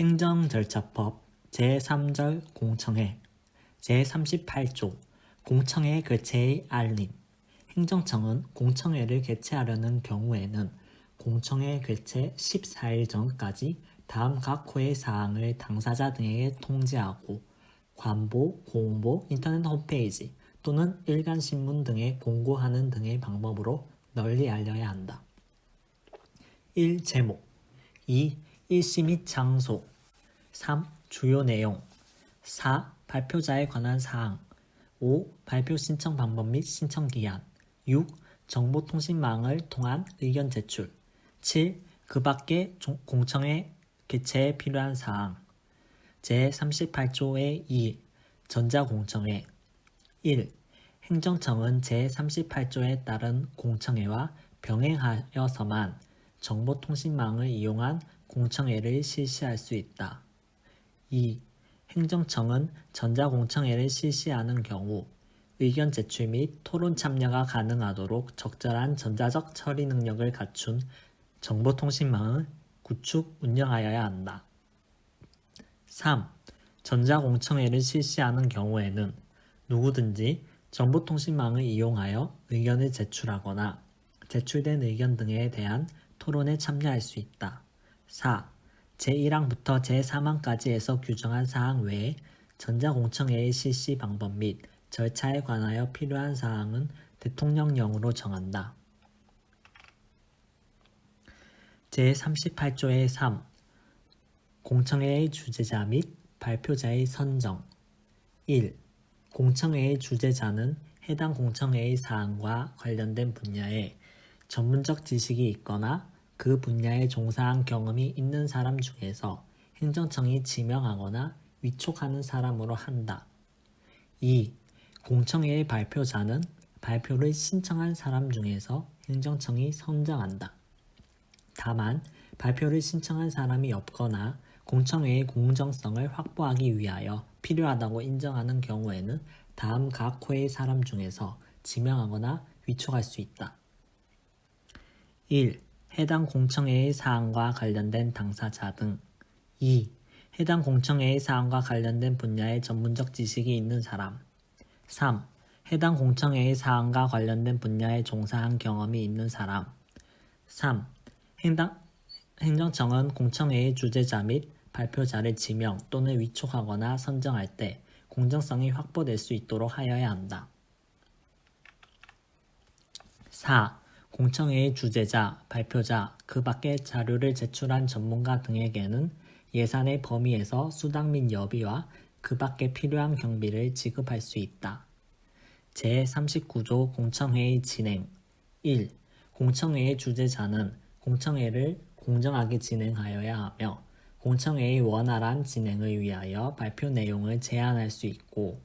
행정절차법 제3절 공청회 제38조 공청회 개최의 알림. 행정청은 공청회를 개최하려는 경우에는 공청회 개최 14일 전까지 다음 각 회의 사항을 당사자 등에게 통지하고 관보, 공보, 인터넷 홈페이지 또는 일간신문 등에 공고하는 등의 방법으로 널리 알려야 한다. 1. 제목 2. 일시 및 장소 3. 주요 내용 4. 발표자에 관한 사항 5. 발표 신청 방법 및 신청 기한 6. 정보통신망을 통한 의견 제출 7. 그 밖의 공청회 개최에 필요한 사항 제38조의 2. 전자공청회 1. 행정청은 제38조에 따른 공청회와 병행하여서만 정보통신망을 이용한 공청회를 실시할 수 있다. 2. 행정청은 전자공청회를 실시하는 경우 의견 제출 및 토론 참여가 가능하도록 적절한 전자적 처리 능력을 갖춘 정보통신망을 구축, 운영하여야 한다. 3. 전자공청회를 실시하는 경우에는 누구든지 정보통신망을 이용하여 의견을 제출하거나 제출된 의견 등에 대한 토론에 참여할 수 있다. 4. 제1항부터 제3항까지에서 규정한 사항 외에 전자공청회의 실시 방법 및 절차에 관하여 필요한 사항은 대통령령으로 정한다. 제38조의 3. 공청회의 주재자 및 발표자의 선정 1. 공청회의 주재자는 해당 공청회의 사항과 관련된 분야에 전문적 지식이 있거나 그 분야에 종사한 경험이 있는 사람 중에서 행정청이 지명하거나 위촉하는 사람으로 한다. 2. 공청회의 발표자는 발표를 신청한 사람 중에서 행정청이 선정한다. 다만 발표를 신청한 사람이 없거나 공청회의 공정성을 확보하기 위하여 필요하다고 인정하는 경우에는 다음 각 회의 사람 중에서 지명하거나 위촉할 수 있다. 1. 해당 공청회의 사항과 관련된 당사자 등 2. 해당 공청회의 사항과 관련된 분야에 전문적 지식이 있는 사람 3. 해당 공청회의 사항과 관련된 분야에 종사한 경험이 있는 사람 3. 행정청은 공청회의 주재자 및 발표자를 지명 또는 위촉하거나 선정할 때 공정성이 확보될 수 있도록 하여야 한다. 4. 공청회의 주재자, 발표자, 그 밖의 자료를 제출한 전문가 등에게는 예산의 범위에서 수당 및 여비와 그 밖에 필요한 경비를 지급할 수 있다. 제39조 공청회의 진행 1. 공청회의 주재자는 공청회를 공정하게 진행하여야 하며 공청회의 원활한 진행을 위하여 발표 내용을 제한할 수 있고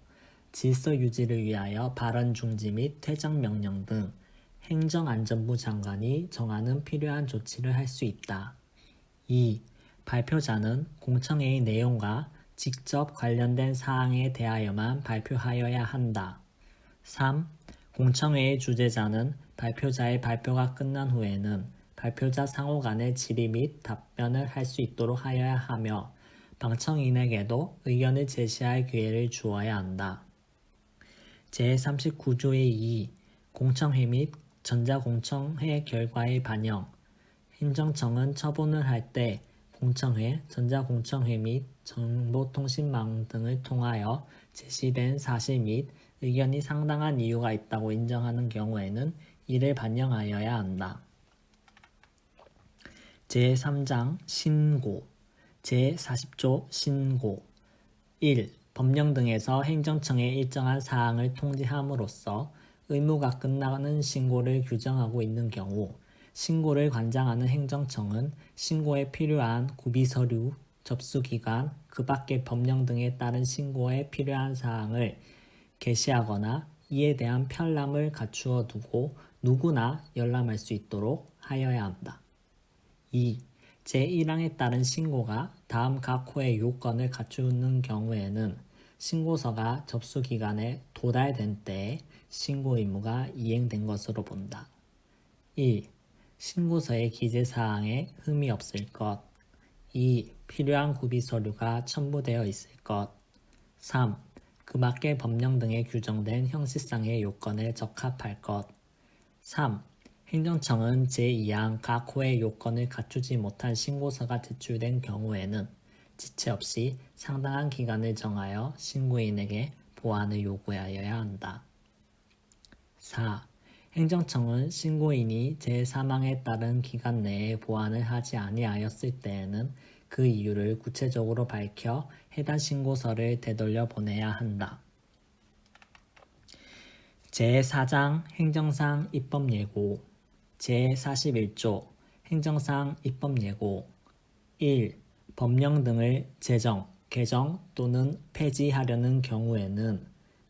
질서 유지를 위하여 발언 중지 및 퇴장 명령 등 행정안전부 장관이 정하는 필요한 조치를 할 수 있다. 2. 발표자는 공청회의 내용과 직접 관련된 사항에 대하여만 발표하여야 한다. 3. 공청회의 주재자는 발표자의 발표가 끝난 후에는 발표자 상호 간의 질의 및 답변을 할 수 있도록 하여야 하며 방청인에게도 의견을 제시할 기회를 주어야 한다. 제39조의 2. 공청회 및 전자공청회 결과의 반영 행정청은 처분을 할 때 공청회, 전자공청회 및 정보통신망 등을 통하여 제시된 사실 및 의견이 상당한 이유가 있다고 인정하는 경우에는 이를 반영하여야 한다. 제3장 신고 제40조 신고 1. 법령 등에서 행정청에 일정한 사항을 통지함으로써 의무가 끝나는 신고를 규정하고 있는 경우 신고를 관장하는 행정청은 신고에 필요한 구비서류, 접수기간, 그 밖의 법령 등에 따른 신고에 필요한 사항을 게시하거나 이에 대한 편람을 갖추어 두고 누구나 열람할 수 있도록 하여야 한다. 2. 제1항에 따른 신고가 다음 각 호의 요건을 갖추는 경우에는 신고서가 접수기간에 도달된 때에 신고 의무가 이행된 것으로 본다. 1. 신고서의 기재사항에 흠이 없을 것. 2. 필요한 구비 서류가 첨부되어 있을 것. 3. 그 밖의 법령 등에 규정된 형식상의 요건에 적합할 것. 3. 행정청은 제2항 각 호의 요건을 갖추지 못한 신고서가 제출된 경우에는 지체 없이 상당한 기간을 정하여 신고인에게 보완을 요구하여야 한다. 4. 행정청은 신고인이 제3항에 따른 기간 내에 보완을 하지 아니하였을 때에는 그 이유를 구체적으로 밝혀 해당 신고서를 되돌려 보내야 한다. 제4장 행정상 입법예고 제41조 행정상 입법예고 1. 법령 등을 제정, 개정 또는 폐지하려는 경우에는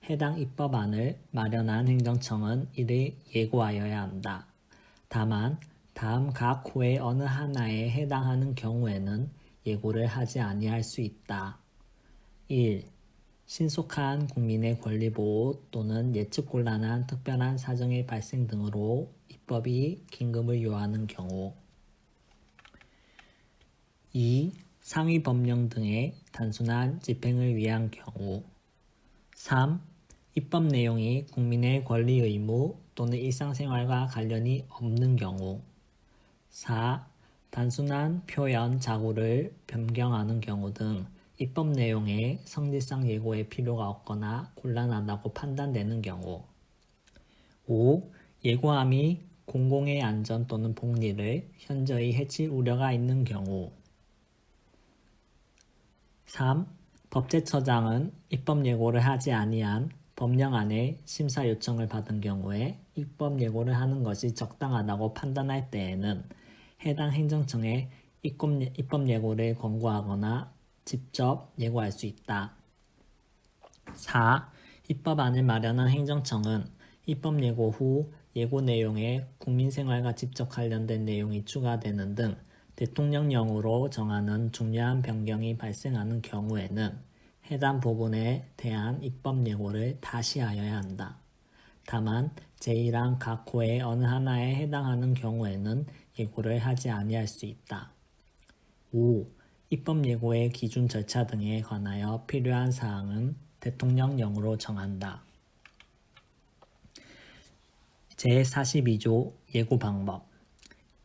해당 입법안을 마련한 행정청은 이를 예고하여야 한다. 다만 다음 각 호의 어느 하나에 해당하는 경우에는 예고를 하지 아니할 수 있다. 1. 신속한 국민의 권리 보호 또는 예측 곤란한 특별한 사정의 발생 등으로 입법이 긴급을 요하는 경우. 2. 상위 법령 등의 단순한 집행을 위한 경우. 3. 입법 내용이 국민의 권리 의무 또는 일상생활과 관련이 없는 경우. 4. 단순한 표현 자구를 변경하는 경우 등 입법 내용의 성질상 예고의 필요가 없거나 곤란하다고 판단되는 경우. 5. 예고함이 공공의 안전 또는 복리를 현저히 해칠 우려가 있는 경우. 3. 법제처장은 입법 예고를 하지 아니한 법령안의 심사 요청을 받은 경우에 입법 예고를 하는 것이 적당하다고 판단할 때에는 해당 행정청에 입법 예고를 권고하거나 직접 예고할 수 있다. 4. 입법안을 마련한 행정청은 입법 예고 후 예고 내용에 국민생활과 직접 관련된 내용이 추가되는 등 대통령령으로 정하는 중요한 변경이 발생하는 경우에는 해당 부분에 대한 입법 예고를 다시 하여야 한다. 다만 제1항 각 호의 어느 하나에 해당하는 경우에는 예고를 하지 아니할 수 있다. 5. 입법 예고의 기준 절차 등에 관하여 필요한 사항은 대통령령으로 정한다. 제42조 예고 방법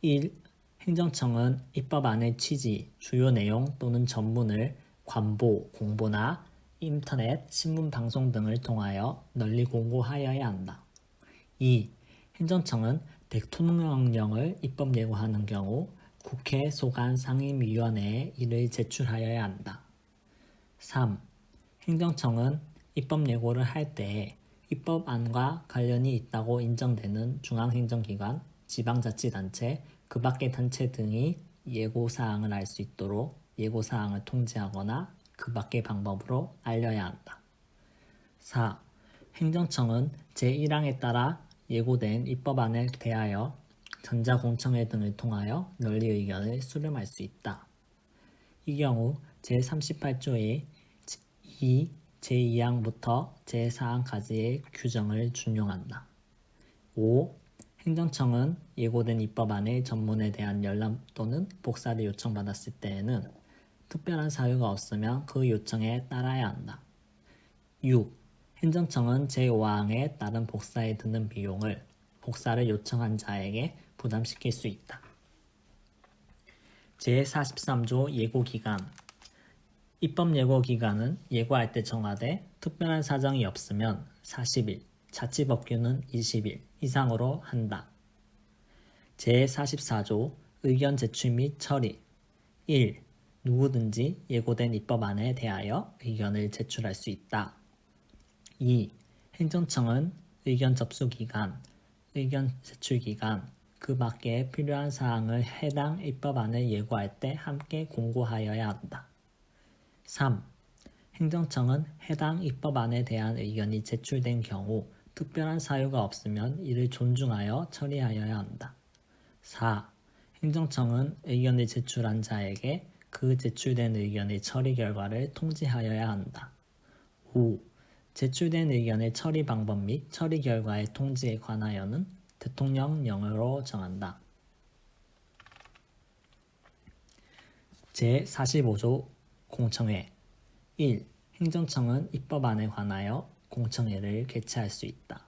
1. 행정청은 입법안의 취지, 주요 내용 또는 전문을 관보, 공보나 인터넷, 신문, 방송 등을 통하여 널리 공고하여야 한다. 2. 행정청은 대통령령을 입법 예고하는 경우 국회 소관 상임위원회에 이를 제출하여야 한다. 3. 행정청은 입법 예고를 할 때에 입법안과 관련이 있다고 인정되는 중앙행정기관, 지방자치단체, 그 밖의 단체 등이 예고사항을 알 수 있도록 예고사항을 통지하거나 그 밖의 방법으로 알려야 한다. 4. 행정청은 제1항에 따라 예고된 입법안에 대하여 전자공청회 등을 통하여 널리 의견을 수렴할 수 있다. 이 경우 제38조의 2, 제2항부터 제4항까지의 규정을 준용한다. 5. 행정청은 예고된 입법안의 전문에 대한 열람 또는 복사를 요청받았을 때에는 특별한 사유가 없으면 그 요청에 따라야 한다. 6. 행정청은 제5항에 따른 복사에 드는 비용을 복사를 요청한 자에게 부담시킬 수 있다. 제43조 예고기간 입법 예고기간은 예고할 때 정하되 특별한 사정이 없으면 40일, 자치법규는 20일 이상으로 한다. 제44조 의견 제출 및 처리 1. 누구든지 예고된 입법안에 대하여 의견을 제출할 수 있다. 2. 행정청은 의견 접수 기간, 의견 제출 기간, 그 밖에 필요한 사항을 해당 입법안을 예고할 때 함께 공고하여야 한다. 3. 행정청은 해당 입법안에 대한 의견이 제출된 경우 특별한 사유가 없으면 이를 존중하여 처리하여야 한다. 4. 행정청은 의견을 제출한 자에게 그 제출된 의견의 처리 결과를 통지하여야 한다. 5. 제출된 의견의 처리 방법 및 처리 결과의 통지에 관하여는 대통령령으로 정한다. 제45조 공청회 1. 행정청은 입법안에 관하여 공청회를 개최할 수 있다.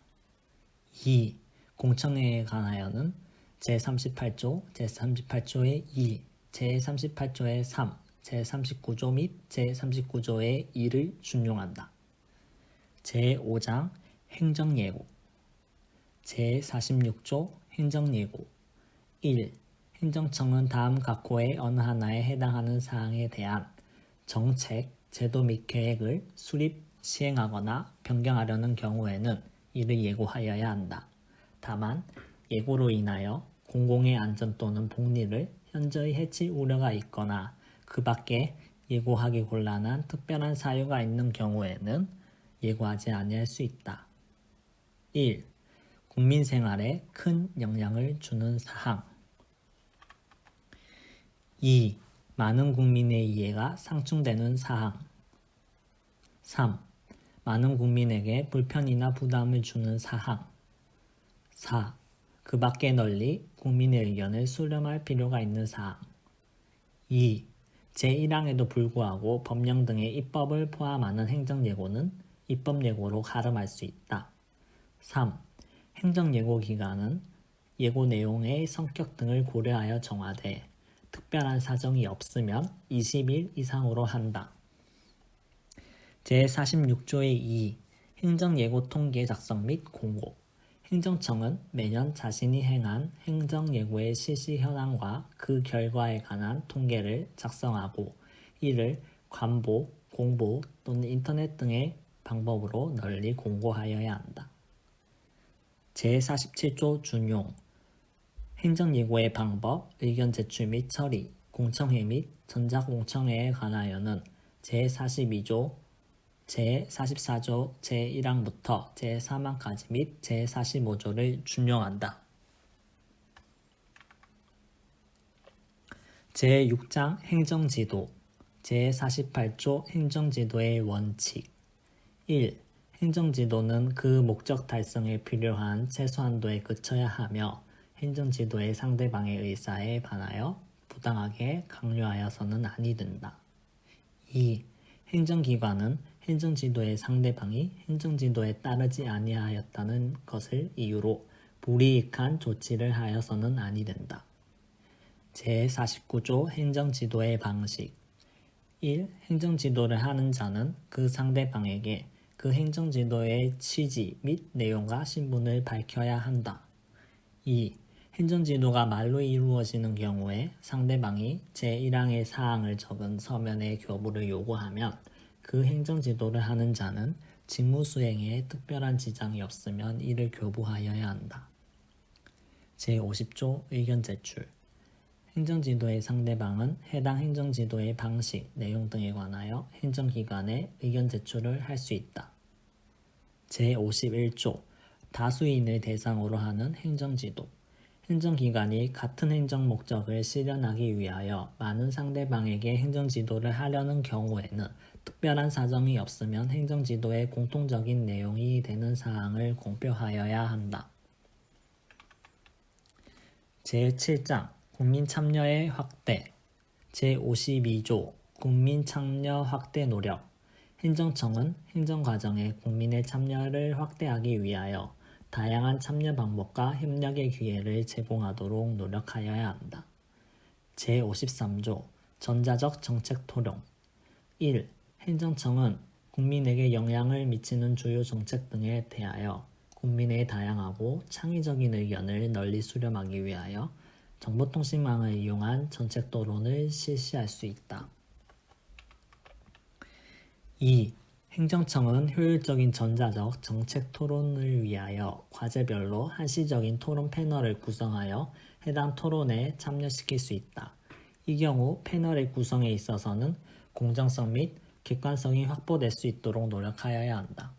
2. 공청회에 관하여는 제38조, 제38조의 2, 제38조의 3, 제39조 및 제39조의 2를 준용한다. 제5장 행정예고 제46조 행정예고 1. 행정청은 다음 각호의 어느 하나에 해당하는 사항에 대한 정책, 제도 및 계획을 수립, 시행하거나 변경하려는 경우에는 이를 예고하여야 한다. 다만 예고로 인하여 공공의 안전 또는 복리를 현저히 해칠 우려가 있거나 그 밖에 예고하기 곤란한 특별한 사유가 있는 경우에는 예고하지 아니할 수 있다. 1. 국민 생활에 큰 영향을 주는 사항 2. 많은 국민의 이해가 상충되는 사항 3. 많은 국민에게 불편이나 부담을 주는 사항 4. 그 밖에 널리 국민의 의견을 수렴할 필요가 있는 사항 2. 제1항에도 불구하고 법령 등의 입법을 포함하는 행정예고는 입법예고로 가름할 수 있다. 3. 행정예고 기간은 예고 내용의 성격 등을 고려하여 정하되 특별한 사정이 없으면 20일 이상으로 한다. 제46조의 2. 행정예고 통계 작성 및 공고 행정청은 매년 자신이 행한 행정예고의 실시 현황과 그 결과에 관한 통계를 작성하고 이를 관보, 공보 또는 인터넷 등의 방법으로 널리 공고하여야 한다. 제47조 준용 행정예고의 방법, 의견 제출 및 처리, 공청회 및 전자공청회에 관하여는 제42조, 제44조 제1항부터 제3항까지 및 제45조를 준용한다. 제6장 행정지도 제48조 행정지도의 원칙 1. 행정지도는 그 목적 달성에 필요한 최소한도에 그쳐야 하며 행정지도의 상대방의 의사에 반하여 부당하게 강요하여서는 아니 된다. 2. 행정기관은 행정지도의 상대방이 행정지도에 따르지 아니하였다는 것을 이유로 불이익한 조치를 하여서는 아니 된다. 제49조 행정지도의 방식 1. 행정지도를 하는 자는 그 상대방에게 그 행정지도의 취지 및 내용과 신분을 밝혀야 한다. 2. 행정지도가 말로 이루어지는 경우에 상대방이 제1항의 사항을 적은 서면의 교부를 요구하면 그 행정지도를 하는 자는 직무수행에 특별한 지장이 없으면 이를 교부하여야 한다. 제50조 의견 제출 행정지도의 상대방은 해당 행정지도의 방식, 내용 등에 관하여 행정기관에 의견 제출을 할 수 있다. 제51조 다수인을 대상으로 하는 행정지도 행정기관이 같은 행정 목적을 실현하기 위하여 많은 상대방에게 행정지도를 하려는 경우에는 특별한 사정이 없으면 행정지도의 공통적인 내용이 되는 사항을 공표하여야 한다. 제7장 국민참여의 확대 제52조 국민참여 확대 노력 행정청은 행정과정에 국민의 참여를 확대하기 위하여 다양한 참여 방법과 협력의 기회를 제공하도록 노력하여야 한다. 제53조 전자적 정책 토론 1. 행정청은 국민에게 영향을 미치는 주요 정책 등에 대하여 국민의 다양하고 창의적인 의견을 널리 수렴하기 위하여 정보통신망을 이용한 정책 토론을 실시할 수 있다. 2. 행정청은 효율적인 전자적 정책 토론을 위하여 과제별로 한시적인 토론 패널을 구성하여 해당 토론에 참여시킬 수 있다. 이 경우 패널의 구성에 있어서는 공정성 및 객관성이 확보될 수 있도록 노력하여야 한다.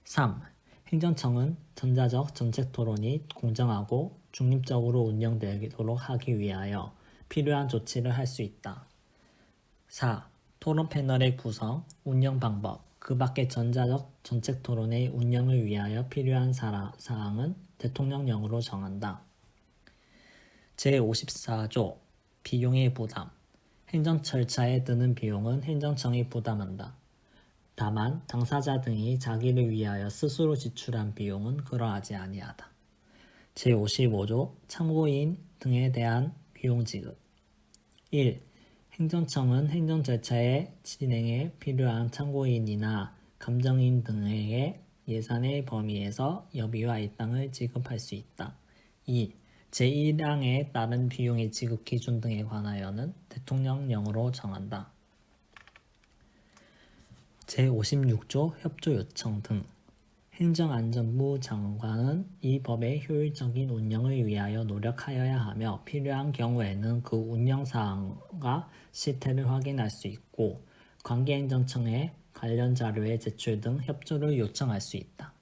3. 행정청은 전자적 정책 토론이 공정하고 중립적으로 운영되도록 하기 위하여 필요한 조치를 할 수 있다. 4. 토론 패널의 구성, 운영 방법, 그 밖의 전자적 정책 토론의 운영을 위하여 필요한 사항은 대통령령으로 정한다. 제54조 비용의 부담 행정 절차에 드는 비용은 행정청이 부담한다. 다만 당사자 등이 자기를 위하여 스스로 지출한 비용은 그러하지 아니하다. 제55조 참고인 등에 대한 비용 지급 1. 행정청은 행정 절차의 진행에 필요한 참고인이나 감정인 등에게 예산의 범위에서 여비와 일당을 지급할 수 있다. 2. 제1항에 따른 비용의 지급 기준 등에 관하여는 대통령령으로 정한다. 제56조 협조 요청 등 행정안전부 장관은 이 법의 효율적인 운영을 위하여 노력하여야 하며 필요한 경우에는 그 운영사항과 실태를 확인할 수 있고 관계행정청에 관련 자료의 제출 등 협조를 요청할 수 있다.